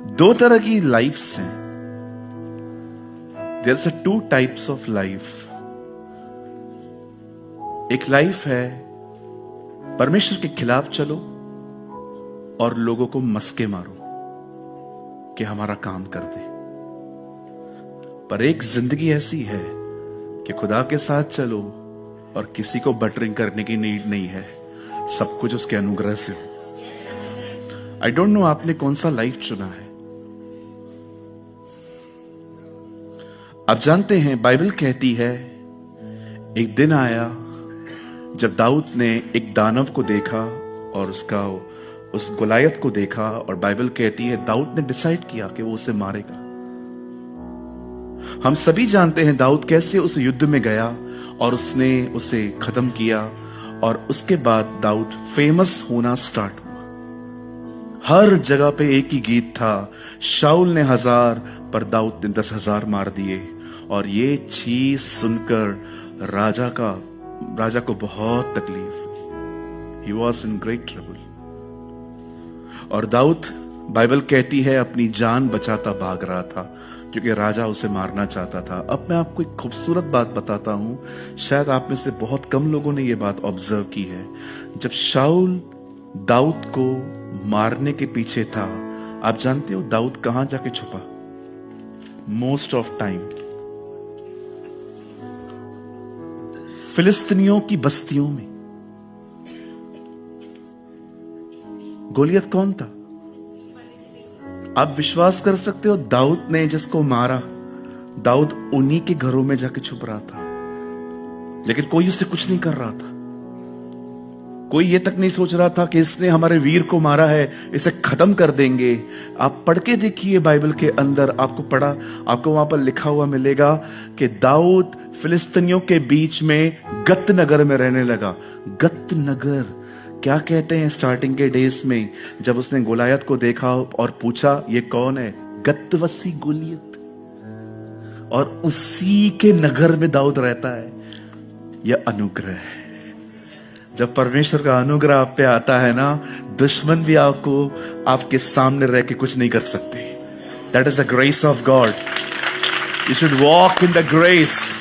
दो तरह की लाइफ्स हैं। There are two types of life. एक लाइफ है परमेश्वर के खिलाफ चलो और लोगों को मस्के मारो कि हमारा काम कर दे। पर एक जिंदगी ऐसी है कि खुदा के साथ चलो और किसी को बटरिंग करने की नीड नहीं है, सब कुछ उसके अनुग्रह से हो। आई डोंट नो आपने कौन सा लाइफ चुना है। आप जानते हैं बाइबल कहती है एक दिन आया जब दाऊद ने एक दानव को देखा और उस गोलायत को देखा, और बाइबल कहती है दाऊद ने डिसाइड किया कि वो उसे मारेगा। हम सभी जानते हैं दाऊद कैसे उस युद्ध में गया और उसने उसे खत्म किया, और उसके बाद दाऊद फेमस होना स्टार्ट हुआ। हर जगह पे एक ही गीत था, शाऊल ने 1000 पर दाऊद ने 10,000 मार दिए। और ये चीज सुनकर राजा को बहुत तकलीफ हुई। He was in great trouble। और दाऊद, बाइबल कहती है, अपनी जान बचाता भाग रहा था क्योंकि राजा उसे मारना चाहता था। अब मैं आपको एक खूबसूरत बात बताता हूं, शायद आप में से बहुत कम लोगों ने यह बात ऑब्जर्व की है। जब शाऊल दाऊद को मारने के पीछे था, आप जानते हो दाऊद कहां जाके छुपा? मोस्ट ऑफ टाइम फिलिस्तीनियों की बस्तियों में। गोलियत कौन था? आप विश्वास कर सकते हो, दाऊद ने जिसको मारा, दाऊद उन्हीं के घरों में जाके छुप रहा था, लेकिन कोई उससे कुछ नहीं कर रहा था। कोई ये तक नहीं सोच रहा था कि इसने हमारे वीर को मारा है, इसे खत्म कर देंगे। आप पढ़ के देखिए बाइबल के अंदर, आपको वहां पर लिखा हुआ मिलेगा कि दाऊद फिलिस्तीनियों के बीच में गत नगर में रहने लगा। गत नगर क्या कहते हैं? स्टार्टिंग के डेज में जब उसने गोलायत को देखा और पूछा ये कौन है? गतवसी गोलियत। और उसी के नगर में दाऊद रहता है। यह अनुग्रह है। जब परमेश्वर का अनुग्रह आप पे आता है ना, दुश्मन भी आपके सामने रह के कुछ नहीं कर सकते। That is the grace of God. You should walk in the grace.